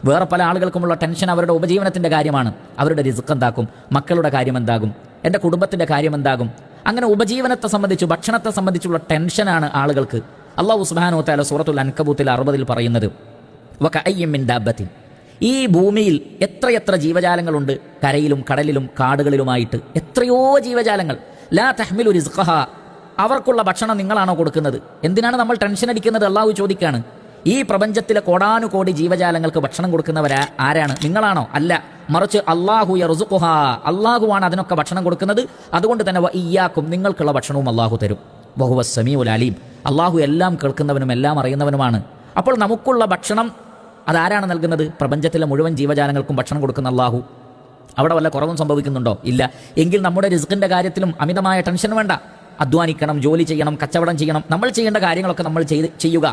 വേറെ പല ആളുകൾക്കുമുള്ള ടെൻഷൻ അവരുടെ ഉപജീവനത്തിൻ്റെ കാര്യമാണ്. അവരുടെ റിസ്ക് എന്താക്കും, മക്കളുടെ കാര്യം എന്താകും, എൻ്റെ കുടുംബത്തിൻ്റെ കാര്യം എന്താകും. അങ്ങനെ ഉപജീവനത്തെ സംബന്ധിച്ച്, ഭക്ഷണത്തെ സംബന്ധിച്ചുള്ള ടെൻഷനാണ് ആളുകൾക്ക്. അല്ലാഹു സുബ്ഹാനഹു വ തആല സൂറത്തുൽ അൻകബൂത്തിൽ 60 പറയുന്നത്, വകഅയ്യിൻ മിൻ ദാബത്തിൻ, ഈ ഭൂമിയിൽ എത്രയെത്ര ജീവജാലങ്ങളുണ്ട്, കരയിലും കടലിലും കാടുകളിലുമായിട്ട് എത്രയോ ജീവജാലങ്ങൾ. ലാ തഹ്മിലു റിസ്ഖഹ, അവർക്കുള്ള ഭക്ഷണം നിങ്ങളാണോ കൊടുക്കുന്നത്? എന്തിനാണ് നമ്മൾ ടെൻഷൻ അടിക്കുന്നത്? അള്ളാഹു ചോദിക്കുകയാണ്. ഈ പ്രപഞ്ചത്തിലെ കോടാനുകോടി ജീവജാലങ്ങൾക്ക് ഭക്ഷണം കൊടുക്കുന്നവരാ ആരാണ്? നിങ്ങളാണോ? അല്ല, മറിച്ച് അല്ലാഹു യർസുഖുഹ, അള്ളാഹുവാണ് അതിനൊക്കെ ഭക്ഷണം കൊടുക്കുന്നത്. അതുകൊണ്ട് തന്നെ വഇയ്യാക്കും, നിങ്ങൾക്കുള്ള ഭക്ഷണവും അള്ളാഹു തരും. വഹുവസ് സമീഉൽ അലീം, അള്ളാഹു എല്ലാം കേൾക്കുന്നവനും എല്ലാം അറിയുന്നവനുമാണ്. അപ്പോൾ നമുക്കുള്ള ഭക്ഷണം അതാരാണ് നൽകുന്നത്? പ്രപഞ്ചത്തിലെ മുഴുവൻ ജീവജാലങ്ങൾക്കും ഭക്ഷണം കൊടുക്കുന്ന അള്ളാഹു. അവിടെ വല്ല കുറവും സംഭവിക്കുന്നുണ്ടോ? ഇല്ല. എങ്കിൽ നമ്മുടെ റിസ്കിൻ്റെ കാര്യത്തിലും അമിതമായ ടെൻഷൻ വേണ്ട. അധ്വാനിക്കണം, ജോലി ചെയ്യണം, കച്ചവടം ചെയ്യണം, നമ്മൾ ചെയ്യേണ്ട കാര്യങ്ങളൊക്കെ നമ്മൾ ചെയ്യുക.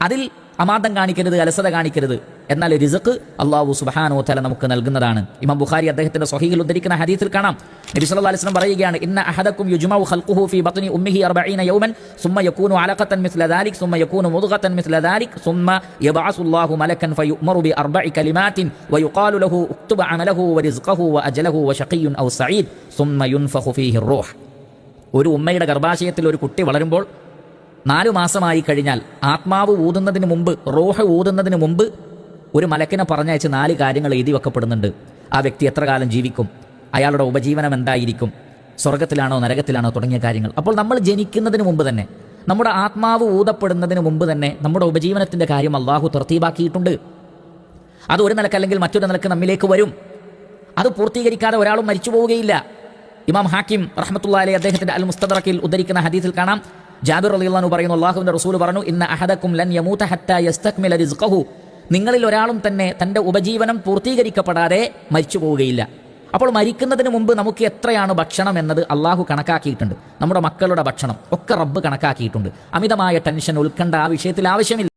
അതിൽ അമാദം കാണിക്കരുത്, അലസത കാണിക്കരുത്. എന്നാൽ റിസ്ക് അല്ലാഹു സുബ്ഹാനഹു വ തആല നമുക്ക് നൽകുന്നതാണ്. ഇമാം ബുഖാരി അദ്ദേഹത്തിന്റെ സ്വഹീഹിൽ ഉദ്ധരിക്കുന്ന ഹദീസിൽ കാണാം, നബി സല്ലല്ലാഹു അലൈഹി വസല്ലം പറയുകയാണ്, ഇന്ന അഹദക്കും യുജ്മഉ ഖൽഖുഹു ഫീ ബത്നി ഉമ്മിഹി 40 യൗമൻ സുമ്മ യകൂനു അലഖതൻ മിസ്ല ദാലിക് സുമ്മ യകൂനു മുദ്ഗതൻ മിസ്ല ദാലിക് സുമ്മ യബ്അസു അല്ലാഹു മലക്കൻ ഫയുഅ്മറു ബി 4 കലിമാത്തിൻ വയുഖാലു ലഹു ഉക്തുബ അമലഹു വറിസ്ഖഹു വഅജലഹു വശഖിയ്യുൻ ഔ സഈദ് സുമ്മ യുൻഫഖു ഫീഹി റൂഹ്. ഒരു ഉമ്മയുടെ ഗർഭാശയത്തിൽ ഒരു കുട്ടി വളരുമ്പോൾ 4 മാസമായി കഴിഞ്ഞാൽ ആത്മാവ് ഊതുന്നതിന് മുമ്പ്, റൂഹ് ഊതുന്നതിന് മുമ്പ് ഒരു മലക്കിനെ പറഞ്ഞയച്ച് 4 കാര്യങ്ങൾ എഴുതി വെക്കപ്പെടുന്നുണ്ട്. ആ വ്യക്തി എത്ര കാലം ജീവിക്കും, അയാളുടെ ഉപജീവനം എന്തായിരിക്കും, സ്വർഗത്തിലാണോ നരകത്തിലാണോ തുടങ്ങിയ കാര്യങ്ങൾ. അപ്പോൾ നമ്മൾ ജനിക്കുന്നതിന് മുമ്പ് തന്നെ, നമ്മുടെ ആത്മാവ് ഊതപ്പെടുന്നതിന് മുമ്പ് തന്നെ നമ്മുടെ ഉപജീവനത്തിൻ്റെ കാര്യം അള്ളാഹു തർത്തീബാക്കിയിട്ടുണ്ട്. അത് ഒരു നിലക്കല്ലെങ്കിൽ മറ്റൊരു നിലക്ക് നമ്മിലേക്ക് വരും. അത് പൂർത്തീകരിക്കാതെ ഒരാളും മരിച്ചു പോവുകയില്ല. ഇമാം ഹാക്കിം റഹ്മത്തുള്ളാഹി അലൈഹി അദ്ദേഹത്തിന്റെ അൽ മുസ്തദറക്കിൽ ഉദ്ധരിക്കുന്ന ഹദീസിൽ കാണാം, ജാബിർ റളിയല്ലാഹു അൻഹു പറയുന്നു, അല്ലാഹുവിന്റെ റസൂൽ പറഞ്ഞു, ഇന്ന അഹദക്കും ലൻ യമൂത ഹത്താ യസ്തക്മില റിസ്ഖഹു, നിങ്ങളിൽ ഒരാളും തന്നെ തന്റെ ഉപജീവനം പൂർത്തീകരിക്കപ്പെടാതെ മരിച്ചു പോവുകയില്ല. അപ്പോൾ മരിക്കുന്നതിന് മുമ്പ് നമുക്ക് എത്രയാണ് ഭക്ഷണം എന്നത് അള്ളാഹു കണക്കാക്കിയിട്ടുണ്ട്. നമ്മുടെ മക്കളുടെ ഭക്ഷണം ഒക്കെ റബ്ബ് കണക്കാക്കിയിട്ടുണ്ട്. അമിതമായ ടെൻഷൻ, ഉത്കണ്ഠ ആ വിഷയത്തിൽ ആവശ്യമില്ല.